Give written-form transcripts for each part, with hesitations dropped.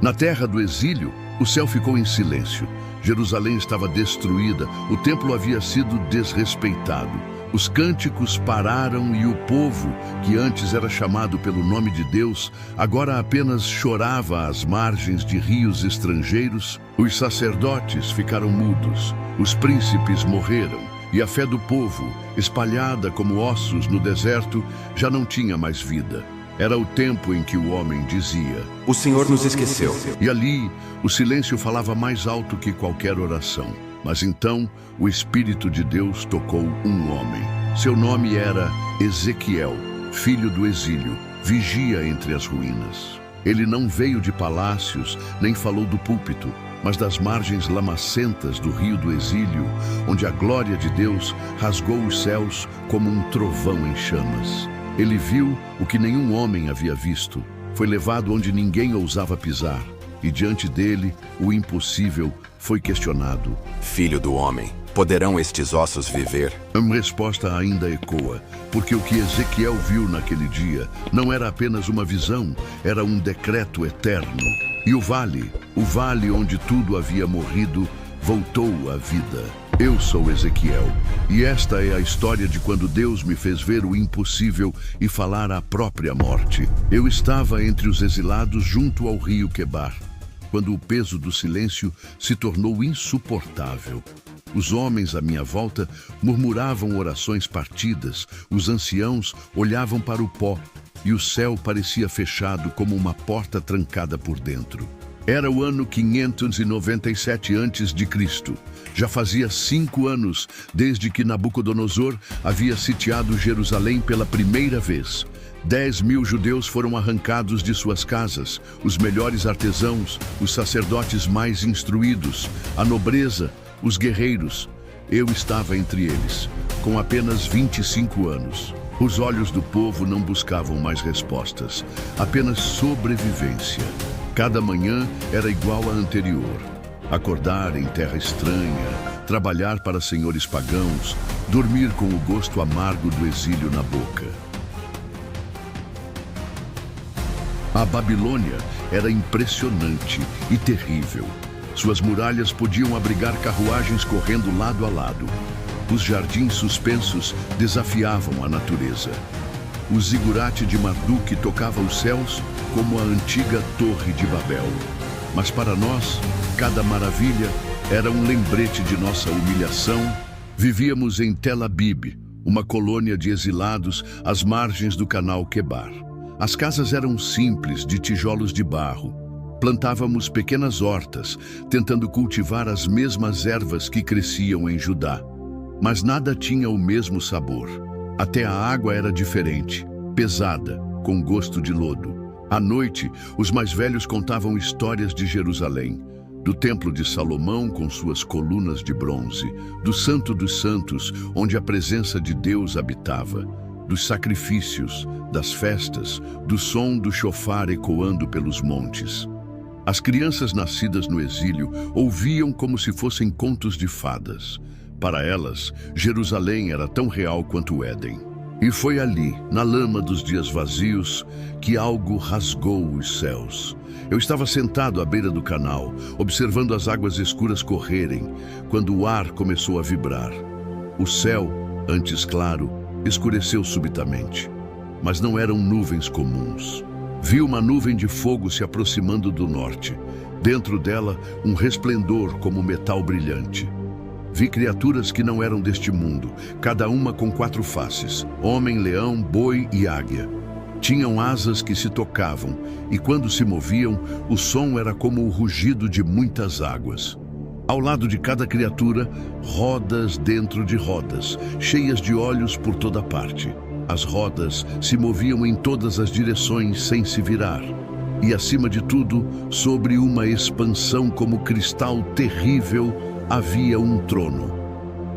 Na terra do exílio, o céu ficou em silêncio. Jerusalém estava destruída, o templo havia sido desrespeitado. Os cânticos pararam e o povo, que antes era chamado pelo nome de Deus, agora apenas chorava às margens de rios estrangeiros. Os sacerdotes ficaram mudos, os príncipes morreram, e a fé do povo, espalhada como ossos no deserto, já não tinha mais vida. Era o tempo em que o homem dizia: "O Senhor nos esqueceu." E ali, o silêncio falava mais alto que qualquer oração. Mas então, o Espírito de Deus tocou um homem. Seu nome era Ezequiel, filho do exílio, vigia entre as ruínas. Ele não veio de palácios, nem falou do púlpito, mas das margens lamacentas do rio do exílio, onde a glória de Deus rasgou os céus como um trovão em chamas. Ele viu o que nenhum homem havia visto. Foi levado onde ninguém ousava pisar. E diante dele, o impossível foi questionado. "Filho do homem, poderão estes ossos viver?" A resposta ainda ecoa, porque o que Ezequiel viu naquele dia não era apenas uma visão, era um decreto eterno. E o vale onde tudo havia morrido, voltou à vida. Eu sou Ezequiel, e esta é a história de quando Deus me fez ver o impossível e falar a própria morte. Eu estava entre os exilados junto ao rio Quebar, quando o peso do silêncio se tornou insuportável. Os homens à minha volta murmuravam orações partidas, os anciãos olhavam para o pó, e o céu parecia fechado como uma porta trancada por dentro. Era o ano 597 a.C. Já fazia 5 anos desde que Nabucodonosor havia sitiado Jerusalém pela primeira vez. 10.000 judeus foram arrancados de suas casas, os melhores artesãos, os sacerdotes mais instruídos, a nobreza, os guerreiros. Eu estava entre eles, com apenas 25 anos. Os olhos do povo não buscavam mais respostas, apenas sobrevivência. Cada manhã era igual à anterior. Acordar em terra estranha, trabalhar para senhores pagãos, dormir com o gosto amargo do exílio na boca. A Babilônia era impressionante e terrível. Suas muralhas podiam abrigar carruagens correndo lado a lado. Os jardins suspensos desafiavam a natureza. O zigurate de Marduk tocava os céus como a antiga Torre de Babel. Mas para nós, cada maravilha era um lembrete de nossa humilhação. Vivíamos em Tel Abib, uma colônia de exilados às margens do canal Quebar. As casas eram simples, de tijolos de barro. Plantávamos pequenas hortas, tentando cultivar as mesmas ervas que cresciam em Judá. Mas nada tinha o mesmo sabor. Até a água era diferente, pesada, com gosto de lodo. À noite, os mais velhos contavam histórias de Jerusalém, do Templo de Salomão com suas colunas de bronze, do Santo dos Santos, onde a presença de Deus habitava, dos sacrifícios, das festas, do som do chofar ecoando pelos montes. As crianças nascidas no exílio ouviam como se fossem contos de fadas. Para elas, Jerusalém era tão real quanto o Éden. E foi ali, na lama dos dias vazios, que algo rasgou os céus. Eu estava sentado à beira do canal, observando as águas escuras correrem, quando o ar começou a vibrar. O céu, antes claro, escureceu subitamente. Mas não eram nuvens comuns. Vi uma nuvem de fogo se aproximando do norte. Dentro dela, um resplendor como metal brilhante. Vi criaturas que não eram deste mundo, cada uma com 4 faces, homem, leão, boi e águia. Tinham asas que se tocavam, e quando se moviam, o som era como o rugido de muitas águas. Ao lado de cada criatura, rodas dentro de rodas, cheias de olhos por toda parte. As rodas se moviam em todas as direções sem se virar. E acima de tudo, sobre uma expansão como cristal terrível, havia um trono.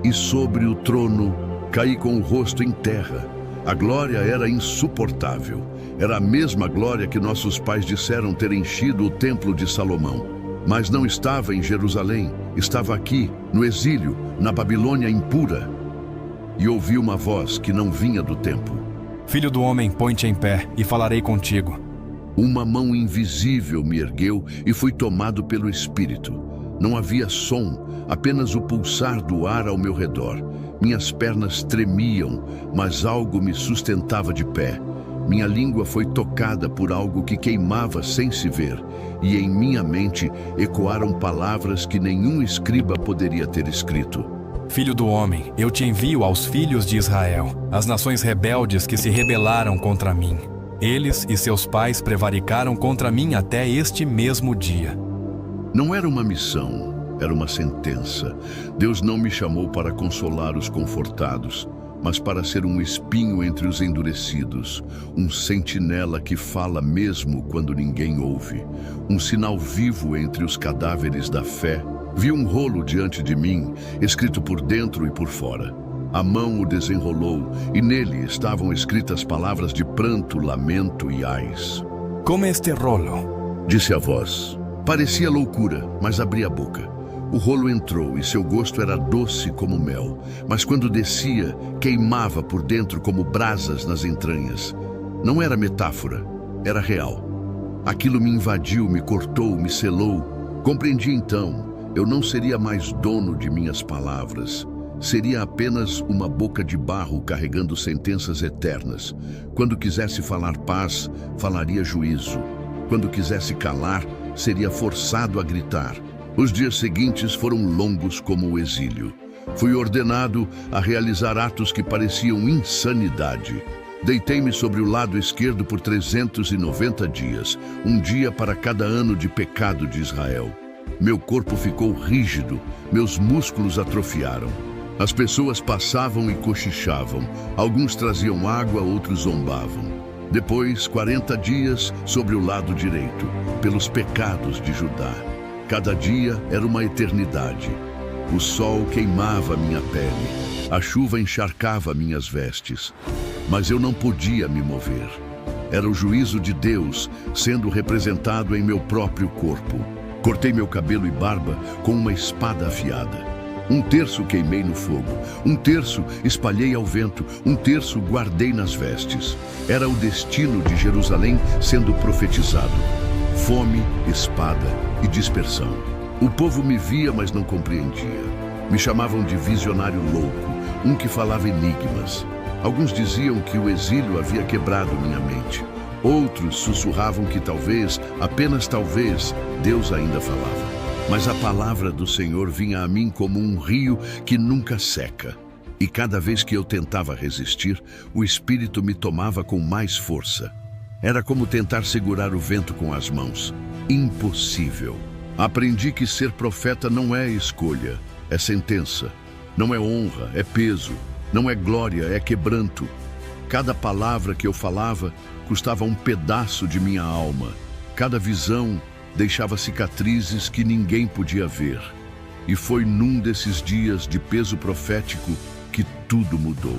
E sobre o trono, caí com o rosto em terra. A glória era insuportável. Era a mesma glória que nossos pais disseram ter enchido o templo de Salomão. Mas não estava em Jerusalém, estava aqui, no exílio, na Babilônia impura. E ouvi uma voz que não vinha do templo. "Filho do homem, põe-te em pé e falarei contigo." Uma mão invisível me ergueu e fui tomado pelo Espírito. Não havia som, apenas o pulsar do ar ao meu redor. Minhas pernas tremiam, mas algo me sustentava de pé. Minha língua foi tocada por algo que queimava sem se ver, e em minha mente ecoaram palavras que nenhum escriba poderia ter escrito. Filho do homem, eu te envio aos filhos de Israel, as nações rebeldes que se rebelaram contra mim. Eles e seus pais prevaricaram contra mim até este mesmo dia. Não era uma missão, era uma sentença. Deus não me chamou para consolar os confortados, mas para ser um espinho entre os endurecidos, um sentinela que fala mesmo quando ninguém ouve, um sinal vivo entre os cadáveres da fé. Vi um rolo diante de mim, escrito por dentro e por fora. A mão o desenrolou, e nele estavam escritas palavras de pranto, lamento e ais. Como este rolo? Disse a voz. Parecia loucura, mas abri a boca. O rolo entrou e seu gosto era doce como mel, mas quando descia, queimava por dentro como brasas nas entranhas. Não era metáfora, era real. Aquilo me invadiu, me cortou, me selou. Compreendi então, eu não seria mais dono de minhas palavras. Seria apenas uma boca de barro carregando sentenças eternas. Quando quisesse falar paz, falaria juízo. Quando quisesse calar, seria forçado a gritar. Os dias seguintes foram longos como o exílio. Fui ordenado a realizar atos que pareciam insanidade. Deitei-me sobre o lado esquerdo por 390 dias, um dia para cada ano de pecado de Israel. Meu corpo ficou rígido, meus músculos atrofiaram. As pessoas passavam e cochichavam. Alguns traziam água, outros zombavam. Depois, 40 dias sobre o lado direito, pelos pecados de Judá. Cada dia era uma eternidade. O sol queimava minha pele. A chuva encharcava minhas vestes. Mas eu não podia me mover. Era o juízo de Deus sendo representado em meu próprio corpo. Cortei meu cabelo e barba com uma espada afiada. Um terço queimei no fogo, um terço espalhei ao vento, um terço guardei nas vestes. Era o destino de Jerusalém sendo profetizado. Fome, espada e dispersão. O povo me via, mas não compreendia. Me chamavam de visionário louco, um que falava enigmas. Alguns diziam que o exílio havia quebrado minha mente. Outros sussurravam que talvez, apenas talvez, Deus ainda falava. Mas a palavra do Senhor vinha a mim como um rio que nunca seca. E cada vez que eu tentava resistir, o Espírito me tomava com mais força. Era como tentar segurar o vento com as mãos. Impossível. Aprendi que ser profeta não é escolha, é sentença. Não é honra, é peso. Não é glória, é quebranto. Cada palavra que eu falava custava um pedaço de minha alma. Cada visão deixava cicatrizes que ninguém podia ver. E foi num desses dias de peso profético que tudo mudou.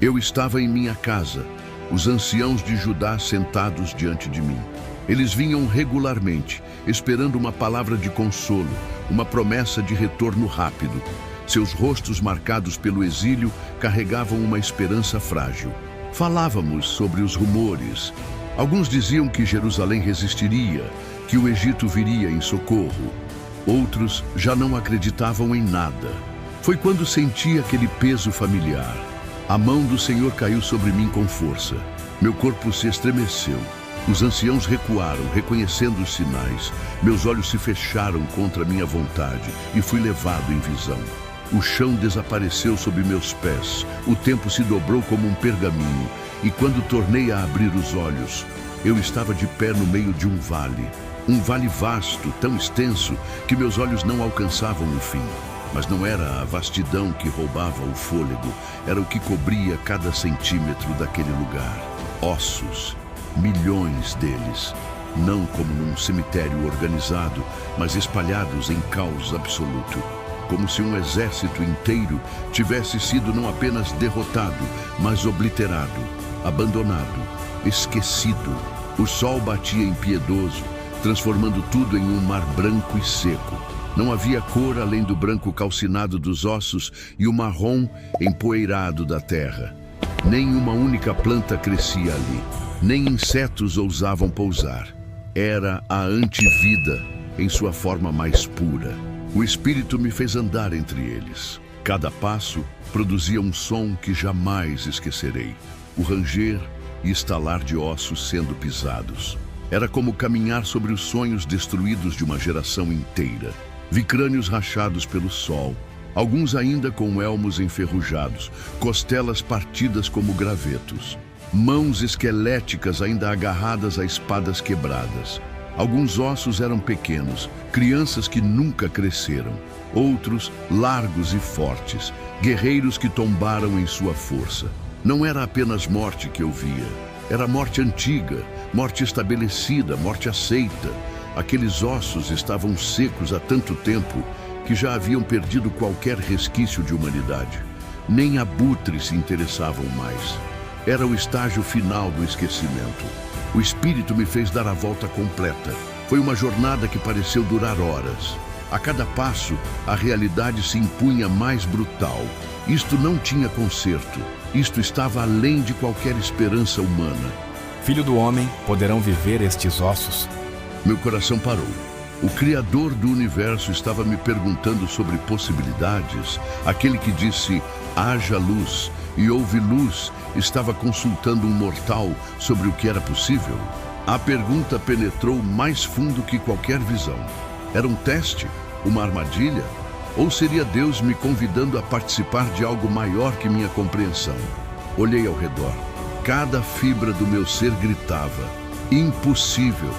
Eu estava em minha casa, os anciãos de Judá sentados diante de mim. Eles vinham regularmente, esperando uma palavra de consolo, uma promessa de retorno rápido. Seus rostos marcados pelo exílio carregavam uma esperança frágil. Falávamos sobre os rumores. Alguns diziam que Jerusalém resistiria, que o Egito viria em socorro. Outros já não acreditavam em nada. Foi quando senti aquele peso familiar. A mão do Senhor caiu sobre mim com força. Meu corpo se estremeceu. Os anciãos recuaram, reconhecendo os sinais. Meus olhos se fecharam contra minha vontade e fui levado em visão. O chão desapareceu sob meus pés. O tempo se dobrou como um pergaminho. E quando tornei a abrir os olhos, eu estava de pé no meio de um vale. Um vale vasto, tão extenso, que meus olhos não alcançavam o fim. Mas não era a vastidão que roubava o fôlego, era o que cobria cada centímetro daquele lugar. Ossos, milhões deles, não como num cemitério organizado, mas espalhados em caos absoluto. Como se um exército inteiro tivesse sido não apenas derrotado, mas obliterado, abandonado, esquecido. O sol batia impiedoso, transformando tudo em um mar branco e seco. Não havia cor além do branco calcinado dos ossos e o marrom empoeirado da terra. Nem uma única planta crescia ali. Nem insetos ousavam pousar. Era a antivida em sua forma mais pura. O Espírito me fez andar entre eles. Cada passo produzia um som que jamais esquecerei. O ranger e estalar de ossos sendo pisados. Era como caminhar sobre os sonhos destruídos de uma geração inteira. Vi crânios rachados pelo sol, alguns ainda com elmos enferrujados, costelas partidas como gravetos, mãos esqueléticas ainda agarradas a espadas quebradas. Alguns ossos eram pequenos, crianças que nunca cresceram. Outros, largos e fortes, guerreiros que tombaram em sua força. Não era apenas morte que eu via. Era morte antiga, morte estabelecida, morte aceita. Aqueles ossos estavam secos há tanto tempo que já haviam perdido qualquer resquício de humanidade. Nem abutres se interessavam mais. Era o estágio final do esquecimento. O Espírito me fez dar a volta completa. Foi uma jornada que pareceu durar horas. A cada passo, a realidade se impunha mais brutal. Isto não tinha conserto. Isto estava além de qualquer esperança humana. Filho do homem, poderão viver estes ossos? Meu coração parou. O Criador do universo estava me perguntando sobre possibilidades. Aquele que disse, haja luz, e houve luz, estava consultando um mortal sobre o que era possível. A pergunta penetrou mais fundo que qualquer visão. Era um teste? Uma armadilha? Ou seria Deus me convidando a participar de algo maior que minha compreensão? Olhei ao redor. Cada fibra do meu ser gritava, impossível.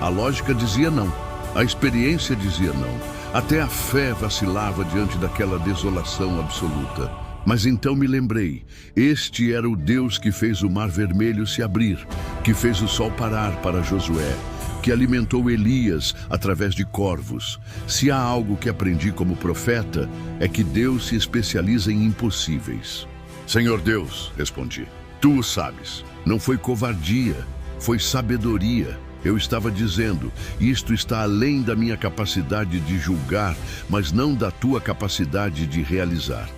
A lógica dizia não. A experiência dizia não. Até a fé vacilava diante daquela desolação absoluta. Mas então me lembrei, este era o Deus que fez o mar vermelho se abrir, que fez o sol parar para Josué, que alimentou Elias através de corvos. Se há algo que aprendi como profeta, é que Deus se especializa em impossíveis. Senhor Deus, respondi, tu o sabes. Não foi covardia, foi sabedoria. Eu estava dizendo, isto está além da minha capacidade de julgar, mas não da tua capacidade de realizar.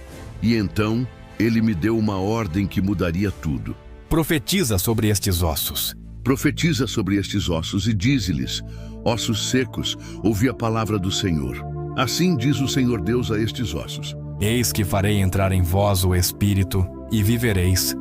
E então, ele me deu uma ordem que mudaria tudo. Profetiza sobre estes ossos. Profetiza sobre estes ossos e dize-lhes, ossos secos, ouvi a palavra do Senhor. Assim diz o Senhor Deus a estes ossos. Eis que farei entrar em vós o Espírito, e vivereis.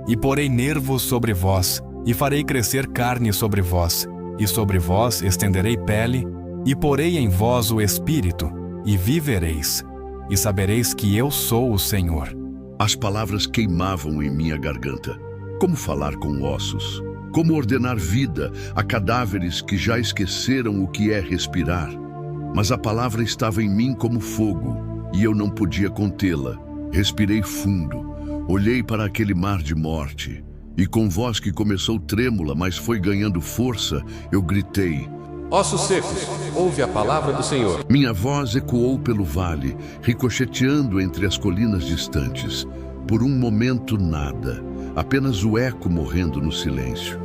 E porei nervos sobre vós, e farei crescer carne sobre vós. E sobre vós estenderei pele, e porei em vós o Espírito, e vivereis. E sabereis que eu sou o Senhor. As palavras queimavam em minha garganta. Como falar com ossos? Como ordenar vida a cadáveres que já esqueceram o que é respirar? Mas a palavra estava em mim como fogo, e eu não podia contê-la. Respirei fundo, olhei para aquele mar de morte, e com voz que começou trêmula, mas foi ganhando força, eu gritei, ossos secos, ouve a palavra do Senhor. Minha voz ecoou pelo vale, ricocheteando entre as colinas distantes. Por um momento, nada, apenas o eco morrendo no silêncio.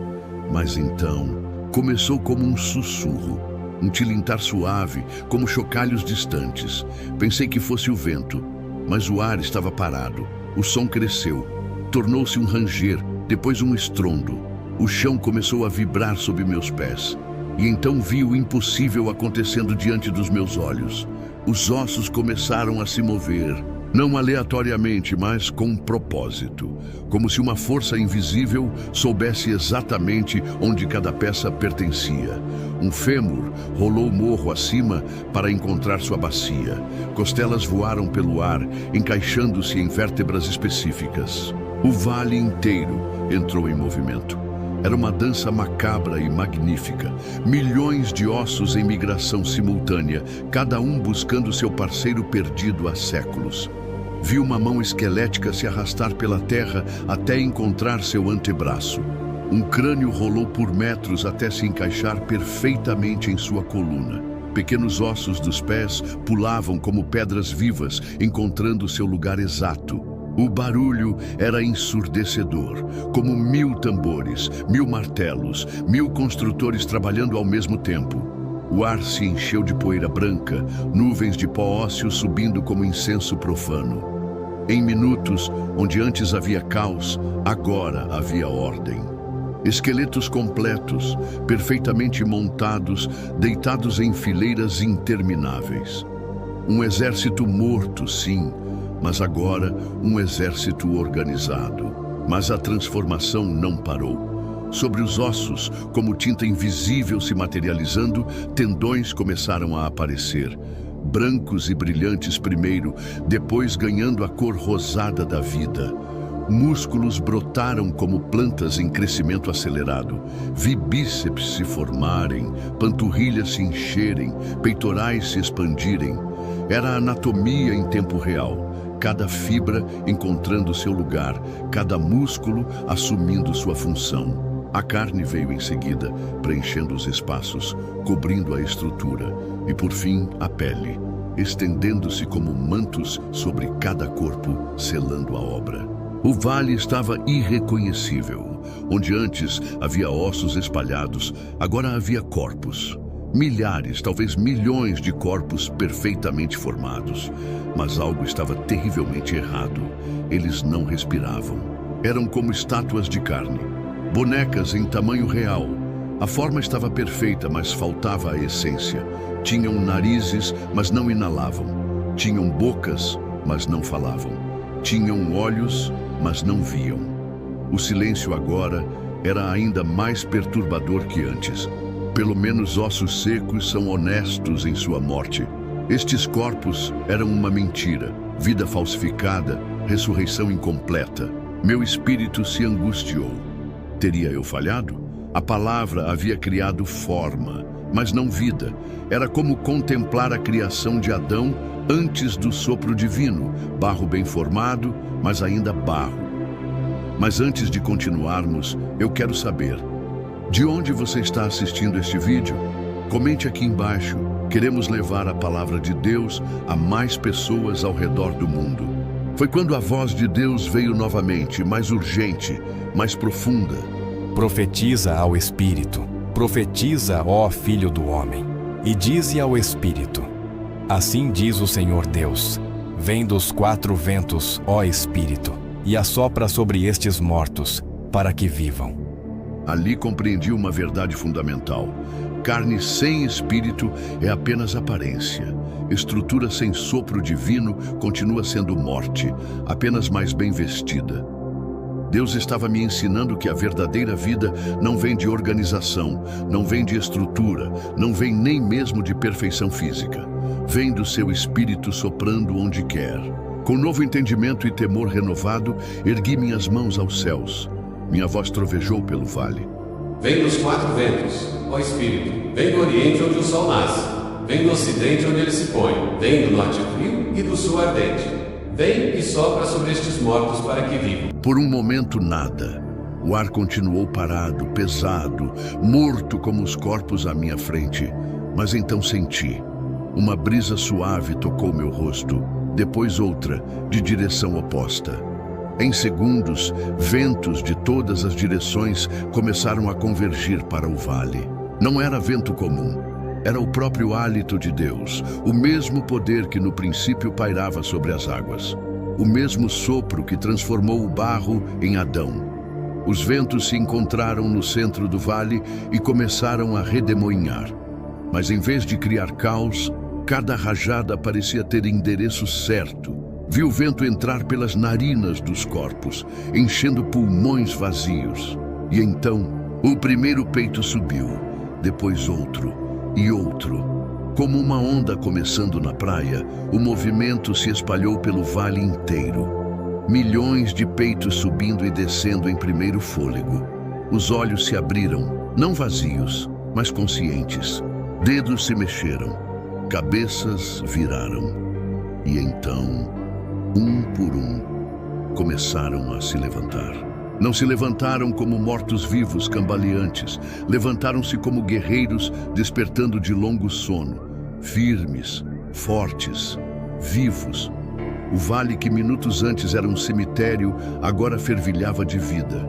Mas então, começou como um sussurro, um tilintar suave, como chocalhos distantes. Pensei que fosse o vento, mas o ar estava parado. O som cresceu, tornou-se um ranger, depois um estrondo. O chão começou a vibrar sob meus pés. E então vi o impossível acontecendo diante dos meus olhos. Os ossos começaram a se mover, não aleatoriamente, mas com um propósito. Como se uma força invisível soubesse exatamente onde cada peça pertencia. Um fêmur rolou morro acima para encontrar sua bacia. Costelas voaram pelo ar, encaixando-se em vértebras específicas. O vale inteiro entrou em movimento. Era uma dança macabra e magnífica. Milhões de ossos em migração simultânea, cada um buscando seu parceiro perdido há séculos. Vi uma mão esquelética se arrastar pela terra até encontrar seu antebraço. Um crânio rolou por metros até se encaixar perfeitamente em sua coluna. Pequenos ossos dos pés pulavam como pedras vivas, encontrando seu lugar exato. O barulho era ensurdecedor, como 1000 tambores, 1000 martelos, 1000 construtores trabalhando ao mesmo tempo. O ar se encheu de poeira branca, nuvens de pó ósseo subindo como incenso profano. Em minutos, onde antes havia caos, agora havia ordem. Esqueletos completos, perfeitamente montados, deitados em fileiras intermináveis. Um exército morto, sim, mas agora um exército organizado. Mas a transformação não parou. Sobre os ossos, como tinta invisível se materializando, tendões começaram a aparecer. Brancos e brilhantes primeiro, depois ganhando a cor rosada da vida. Músculos brotaram como plantas em crescimento acelerado. Vi bíceps se formarem, panturrilhas se encherem, peitorais se expandirem. Era a anatomia em tempo real, cada fibra encontrando seu lugar, cada músculo assumindo sua função. A carne veio em seguida, preenchendo os espaços, cobrindo a estrutura, e por fim a pele, estendendo-se como mantos sobre cada corpo, selando a obra. O vale estava irreconhecível. Onde antes havia ossos espalhados, agora havia corpos. Milhares, talvez milhões de corpos perfeitamente formados. Mas algo estava terrivelmente errado. Eles não respiravam. Eram como estátuas de carne. Bonecas em tamanho real. A forma estava perfeita, mas faltava a essência. Tinham narizes, mas não inalavam. Tinham bocas, mas não falavam. Tinham olhos, mas não viam. O silêncio agora era ainda mais perturbador que antes. Pelo menos ossos secos são honestos em sua morte. Estes corpos eram uma mentira, vida falsificada, ressurreição incompleta. Meu espírito se angustiou. Teria eu falhado? A palavra havia criado forma, mas não vida. Era como contemplar a criação de Adão antes do sopro divino, barro bem formado, mas ainda barro. Mas antes de continuarmos, eu quero saber, de onde você está assistindo este vídeo? Comente aqui embaixo. Queremos levar a palavra de Deus a mais pessoas ao redor do mundo. Foi quando a voz de Deus veio novamente, mais urgente, mais profunda. Profetiza ao Espírito, profetiza, ó Filho do Homem, e dize ao Espírito: assim diz o Senhor Deus, vem dos quatro ventos, ó Espírito, e assopra sobre estes mortos, para que vivam. Ali compreendi uma verdade fundamental. Carne sem espírito é apenas aparência. Estrutura sem sopro divino continua sendo morte, apenas mais bem vestida. Deus estava me ensinando que a verdadeira vida não vem de organização, não vem de estrutura, não vem nem mesmo de perfeição física. Vem do seu espírito soprando onde quer. Com novo entendimento e temor renovado, ergui minhas mãos aos céus. Minha voz trovejou pelo vale. Vem dos quatro ventos, ó Espírito. Vem do oriente onde o sol nasce. Vem do ocidente onde ele se põe. Vem do norte frio e do sul ardente. Vem e sopra sobre estes mortos para que vivam. Por um momento, nada. O ar continuou parado, pesado, morto como os corpos à minha frente. Mas então senti. Uma brisa suave tocou meu rosto, depois outra, de direção oposta. Em segundos, ventos de todas as direções começaram a convergir para o vale. Não era vento comum. Era o próprio hálito de Deus, o mesmo poder que no princípio pairava sobre as águas. O mesmo sopro que transformou o barro em Adão. Os ventos se encontraram no centro do vale e começaram a redemoinhar. Mas em vez de criar caos, cada rajada parecia ter endereço certo. Vi o vento entrar pelas narinas dos corpos, enchendo pulmões vazios. E então, o primeiro peito subiu, depois outro e outro. Como uma onda começando na praia, o movimento se espalhou pelo vale inteiro. Milhões de peitos subindo e descendo em primeiro fôlego. Os olhos se abriram, não vazios, mas conscientes. Dedos se mexeram, cabeças viraram. E então, um por um, começaram a se levantar. Não se levantaram como mortos-vivos cambaleantes, levantaram-se como guerreiros despertando de longo sono, firmes, fortes, vivos. O vale que minutos antes era um cemitério, agora fervilhava de vida.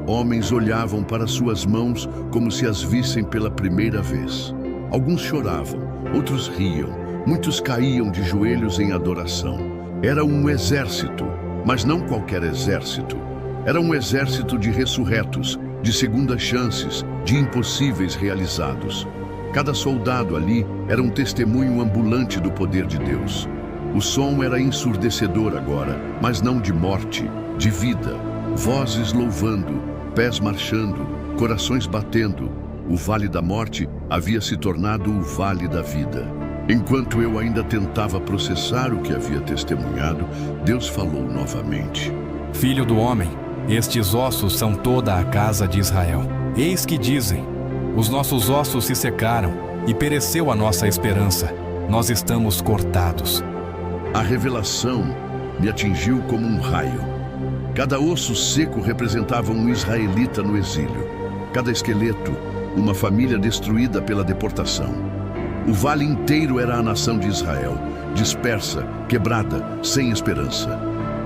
Homens olhavam para suas mãos como se as vissem pela primeira vez. Alguns choravam, outros riam, muitos caíam de joelhos em adoração. Era um exército, mas não qualquer exército. Era um exército de ressurretos, de segundas chances, de impossíveis realizados. Cada soldado ali era um testemunho ambulante do poder de Deus. O som era ensurdecedor agora, mas não de morte, de vida. Vozes louvando, pés marchando, corações batendo. O Vale da Morte havia se tornado o Vale da Vida. Enquanto eu ainda tentava processar o que havia testemunhado, Deus falou novamente. Filho do homem, estes ossos são toda a casa de Israel. Eis que dizem: os nossos ossos se secaram e pereceu a nossa esperança. Nós estamos cortados. A revelação me atingiu como um raio. Cada osso seco representava um israelita no exílio. Cada esqueleto, uma família destruída pela deportação. O vale inteiro era a nação de Israel, dispersa, quebrada, sem esperança.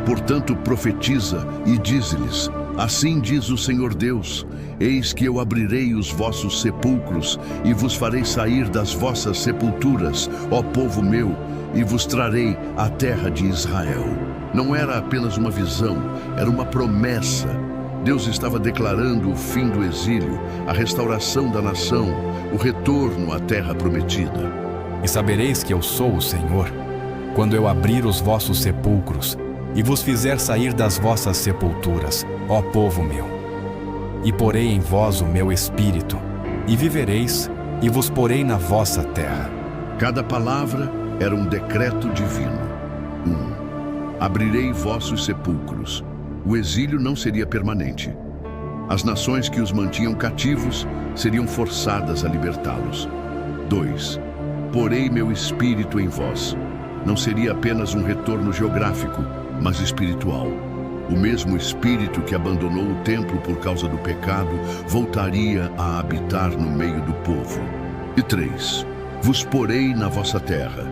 Portanto, profetiza e dize-lhes: assim diz o Senhor Deus: eis que eu abrirei os vossos sepulcros e vos farei sair das vossas sepulturas, ó povo meu, e vos trarei à terra de Israel. Não era apenas uma visão, era uma promessa. Deus estava declarando o fim do exílio, a restauração da nação, o retorno à terra prometida. E sabereis que eu sou o Senhor, quando eu abrir os vossos sepulcros e vos fizer sair das vossas sepulturas, ó povo meu. E porei em vós o meu espírito, e vivereis, e vos porei na vossa terra. Cada palavra era um decreto divino. 1. Abrirei vossos sepulcros. O exílio não seria permanente. As nações que os mantinham cativos seriam forçadas a libertá-los. 2. Porei meu espírito em vós. Não seria apenas um retorno geográfico, mas espiritual. O mesmo espírito que abandonou o templo por causa do pecado voltaria a habitar no meio do povo. E 3. Vos porei na vossa terra.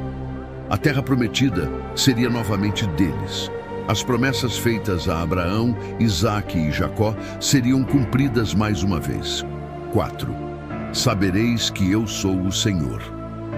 A terra prometida seria novamente deles. As promessas feitas a Abraão, Isaque e Jacó seriam cumpridas mais uma vez. 4. Sabereis que eu sou o Senhor.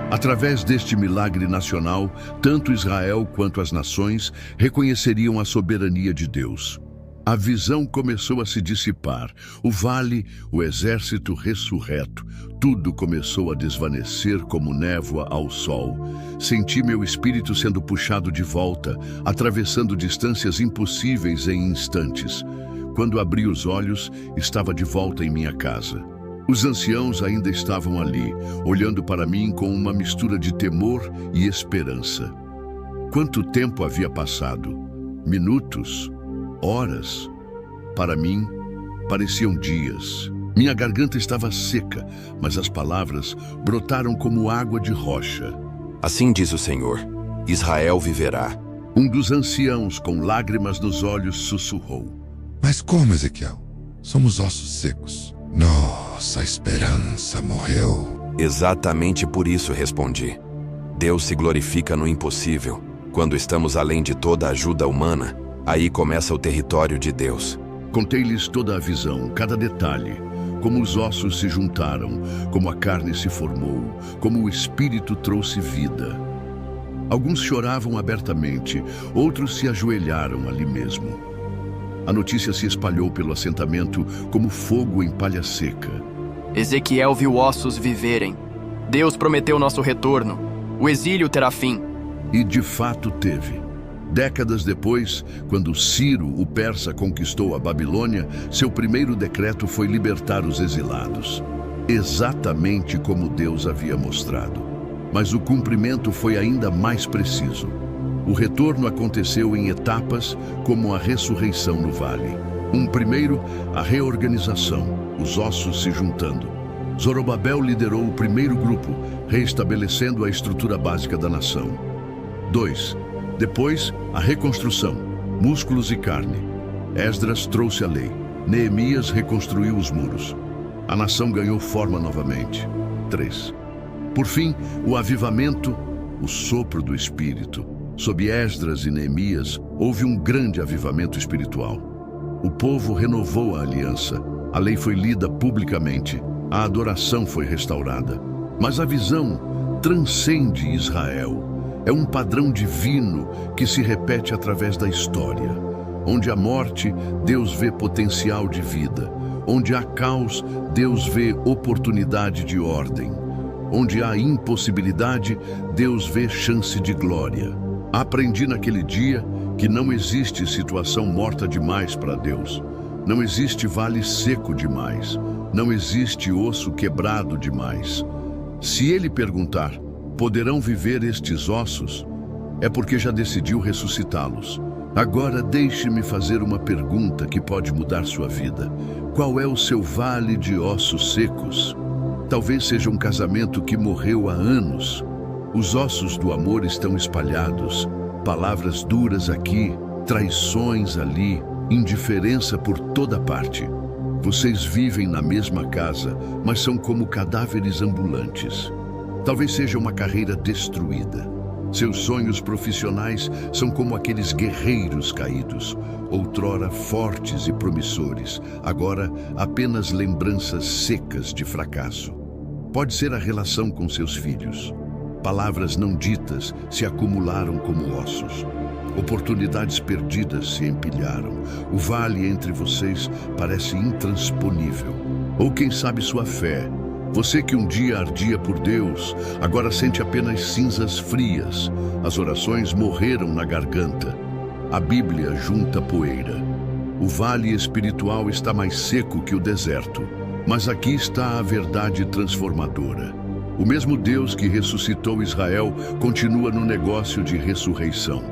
Através deste milagre nacional, tanto Israel quanto as nações reconheceriam a soberania de Deus. A visão começou a se dissipar. O vale, o exército ressurreto, tudo começou a desvanecer como névoa ao sol. Senti meu espírito sendo puxado de volta, atravessando distâncias impossíveis em instantes. Quando abri os olhos, estava de volta em minha casa. Os anciãos ainda estavam ali, olhando para mim com uma mistura de temor e esperança. Quanto tempo havia passado? Minutos? Horas? Para mim, pareciam dias. Minha garganta estava seca, mas as palavras brotaram como água de rocha. Assim diz o Senhor: Israel viverá. Um dos anciãos, com lágrimas nos olhos, sussurrou: Mas como, Ezequiel? Somos ossos secos. Nossa esperança morreu. Exatamente por isso respondi. Deus se glorifica no impossível. Quando estamos além de toda ajuda humana, aí começa o território de Deus. Contei-lhes toda a visão, cada detalhe. Como os ossos se juntaram, como a carne se formou, como o espírito trouxe vida. Alguns choravam abertamente, outros se ajoelharam ali mesmo. A notícia se espalhou pelo assentamento como fogo em palha seca. Ezequiel viu ossos viverem. Deus prometeu nosso retorno. O exílio terá fim. E de fato teve. Décadas depois, quando Ciro, o persa, conquistou a Babilônia, seu primeiro decreto foi libertar os exilados. Exatamente como Deus havia mostrado. Mas o cumprimento foi ainda mais preciso. O retorno aconteceu em etapas, como a ressurreição no vale. Primeiro, a reorganização, os ossos se juntando. Zorobabel liderou o primeiro grupo, reestabelecendo a estrutura básica da nação. 2. Depois, a reconstrução, músculos e carne. Esdras trouxe a lei. Neemias reconstruiu os muros. A nação ganhou forma novamente. 3. Por fim, o avivamento, o sopro do Espírito. Sob Esdras e Neemias, houve um grande avivamento espiritual. O povo renovou a aliança. A lei foi lida publicamente. A adoração foi restaurada. Mas a visão transcende Israel. É um padrão divino que se repete através da história. Onde a morte, Deus vê potencial de vida. Onde há caos, Deus vê oportunidade de ordem. Onde há impossibilidade, Deus vê chance de glória. Aprendi naquele dia que não existe situação morta demais para Deus. Não existe vale seco demais. Não existe osso quebrado demais. Se Ele perguntar, poderão viver estes ossos? É porque já decidiu ressuscitá-los. Agora deixe-me fazer uma pergunta que pode mudar sua vida. Qual é o seu vale de ossos secos? Talvez seja um casamento que morreu há anos. Os ossos do amor estão espalhados. Palavras duras aqui, traições ali, indiferença por toda parte. Vocês vivem na mesma casa, mas são como cadáveres ambulantes. Talvez seja uma carreira destruída. Seus sonhos profissionais são como aqueles guerreiros caídos, outrora fortes e promissores, agora apenas lembranças secas de fracasso. Pode ser a relação com seus filhos. Palavras não ditas se acumularam como ossos. Oportunidades perdidas se empilharam. O vale entre vocês parece intransponível. Ou quem sabe sua fé. Você que um dia ardia por Deus, agora sente apenas cinzas frias. As orações morreram na garganta. A Bíblia junta poeira. O vale espiritual está mais seco que o deserto. Mas aqui está a verdade transformadora. O mesmo Deus que ressuscitou Israel continua no negócio de ressurreição.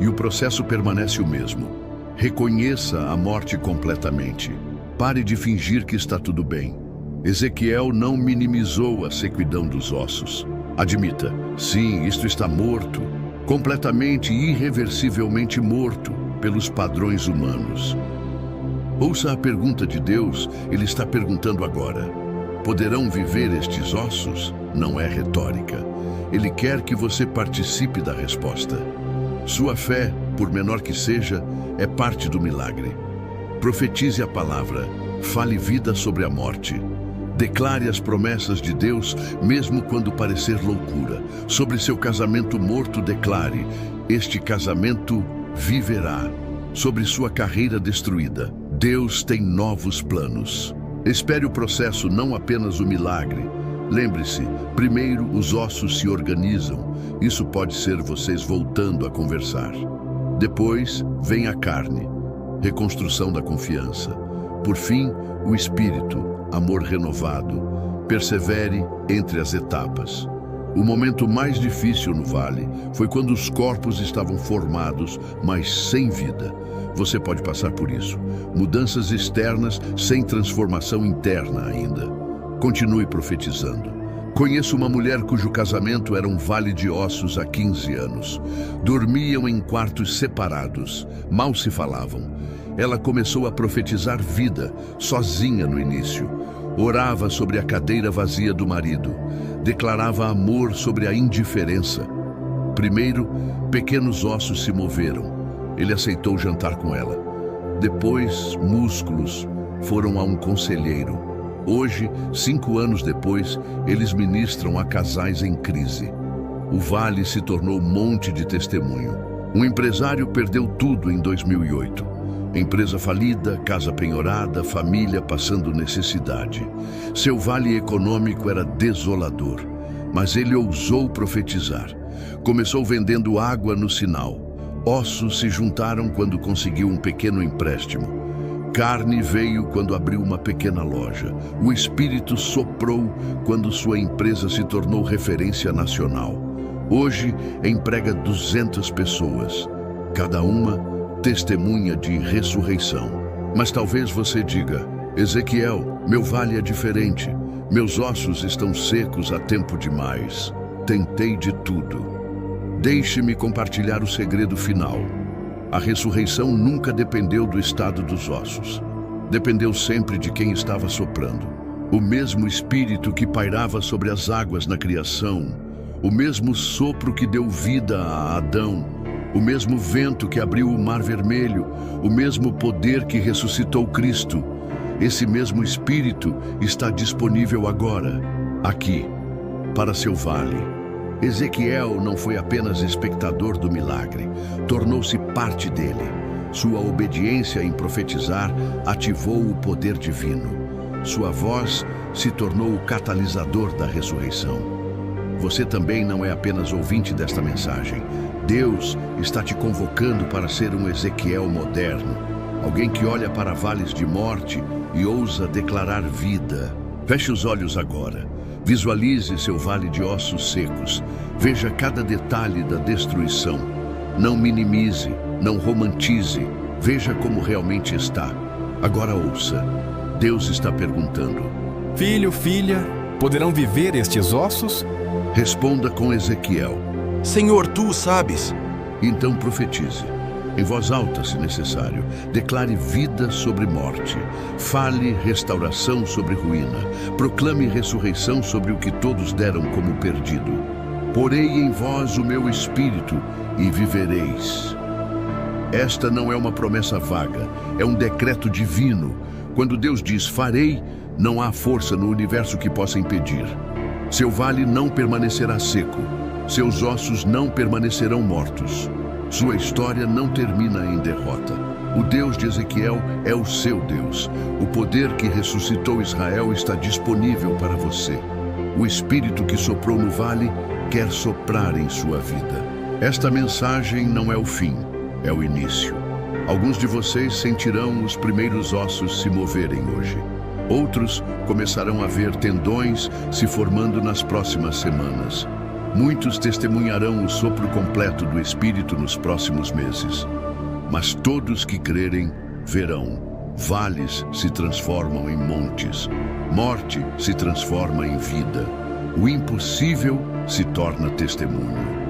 E o processo permanece o mesmo. Reconheça a morte completamente. Pare de fingir que está tudo bem. Ezequiel não minimizou a sequidão dos ossos. Admita, sim, isto está morto, completamente e irreversivelmente morto pelos padrões humanos. Ouça a pergunta de Deus, Ele está perguntando agora. Poderão viver estes ossos? Não é retórica. Ele quer que você participe da resposta. Sua fé, por menor que seja, é parte do milagre. Profetize a palavra, fale vida sobre a morte. Declare as promessas de Deus, mesmo quando parecer loucura. Sobre seu casamento morto, declare, este casamento viverá. Sobre sua carreira destruída, Deus tem novos planos. Espere o processo, não apenas o milagre. Lembre-se, primeiro os ossos se organizam. Isso pode ser vocês voltando a conversar. Depois vem a carne, reconstrução da confiança. Por fim, o espírito, amor renovado. Persevere entre as etapas. O momento mais difícil no vale foi quando os corpos estavam formados, mas sem vida. Você pode passar por isso. Mudanças externas sem transformação interna ainda. Continue profetizando. Conheço uma mulher cujo casamento era um vale de ossos há 15 anos. Dormiam em quartos separados, mal se falavam. Ela começou a profetizar vida, sozinha no início. Orava sobre a cadeira vazia do marido. Declarava amor sobre a indiferença. Primeiro, pequenos ossos se moveram. Ele aceitou jantar com ela. Depois, músculos foram a um conselheiro. Hoje, 5 anos depois, eles ministram a casais em crise. O vale se tornou monte de testemunho. Um empresário perdeu tudo em 2008. Empresa falida, casa penhorada, família passando necessidade. Seu vale econômico era desolador, mas ele ousou profetizar. Começou vendendo água no sinal. Ossos se juntaram quando conseguiu um pequeno empréstimo. Carne veio quando abriu uma pequena loja. O espírito soprou quando sua empresa se tornou referência nacional. Hoje emprega 200 pessoas, cada uma testemunha de ressurreição. Mas talvez você diga, Ezequiel, meu vale é diferente. Meus ossos estão secos há tempo demais. Tentei de tudo. Deixe-me compartilhar o segredo final. A ressurreição nunca dependeu do estado dos ossos. Dependeu sempre de quem estava soprando. O mesmo espírito que pairava sobre as águas na criação, o mesmo sopro que deu vida a Adão, o mesmo vento que abriu o Mar Vermelho, o mesmo poder que ressuscitou Cristo. Esse mesmo espírito está disponível agora, aqui, para seu vale. Ezequiel não foi apenas espectador do milagre, tornou-se parte dele. Sua obediência em profetizar ativou o poder divino. Sua voz se tornou o catalisador da ressurreição. Você também não é apenas ouvinte desta mensagem. Deus está te convocando para ser um Ezequiel moderno, alguém que olha para vales de morte e ousa declarar vida. Feche os olhos agora. Visualize seu vale de ossos secos. Veja cada detalhe da destruição. Não minimize, não romantize. Veja como realmente está. Agora ouça. Deus está perguntando: Filho, filha, poderão viver estes ossos? Responda com Ezequiel: Senhor, tu o sabes. Então profetize, em voz alta se necessário. Declare vida sobre morte. Fale restauração sobre ruína. Proclame ressurreição sobre o que todos deram como perdido. Porei em vós o meu espírito e vivereis. Esta não é uma promessa vaga, é um decreto divino. Quando Deus diz farei, não há força no universo que possa impedir. Seu vale não permanecerá seco. Seus ossos não permanecerão mortos. Sua história não termina em derrota. O Deus de Ezequiel é o seu Deus. O poder que ressuscitou Israel está disponível para você. O Espírito que soprou no vale quer soprar em sua vida. Esta mensagem não é o fim, é o início. Alguns de vocês sentirão os primeiros ossos se moverem hoje. Outros começarão a ver tendões se formando nas próximas semanas. Muitos testemunharão o sopro completo do Espírito nos próximos meses. Mas todos que crerem verão. Vales se transformam em montes. Morte se transforma em vida. O impossível se torna testemunho.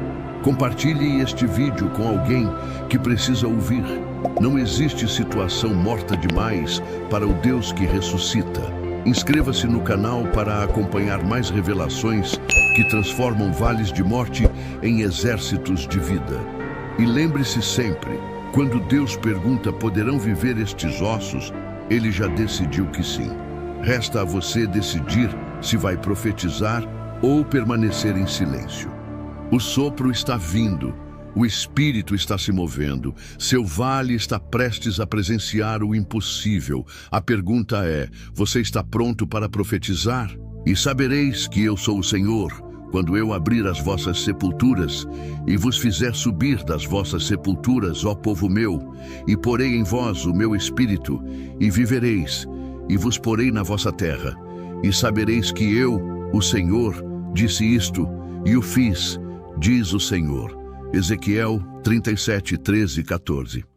Compartilhe este vídeo com alguém que precisa ouvir. Não existe situação morta demais para o Deus que ressuscita. Inscreva-se no canal para acompanhar mais revelações que transformam vales de morte em exércitos de vida. E lembre-se sempre, quando Deus pergunta poderão viver estes ossos, Ele já decidiu que sim. Resta a você decidir se vai profetizar ou permanecer em silêncio. O sopro está vindo. O Espírito está se movendo. Seu vale está prestes a presenciar o impossível. A pergunta é: você está pronto para profetizar? E sabereis que eu sou o Senhor, quando eu abrir as vossas sepulturas e vos fizer subir das vossas sepulturas, ó povo meu, e porei em vós o meu Espírito, e vivereis, e vos porei na vossa terra. E sabereis que eu, o Senhor, disse isto, e o fiz, diz o Senhor. Ezequiel 37, 13 e 14.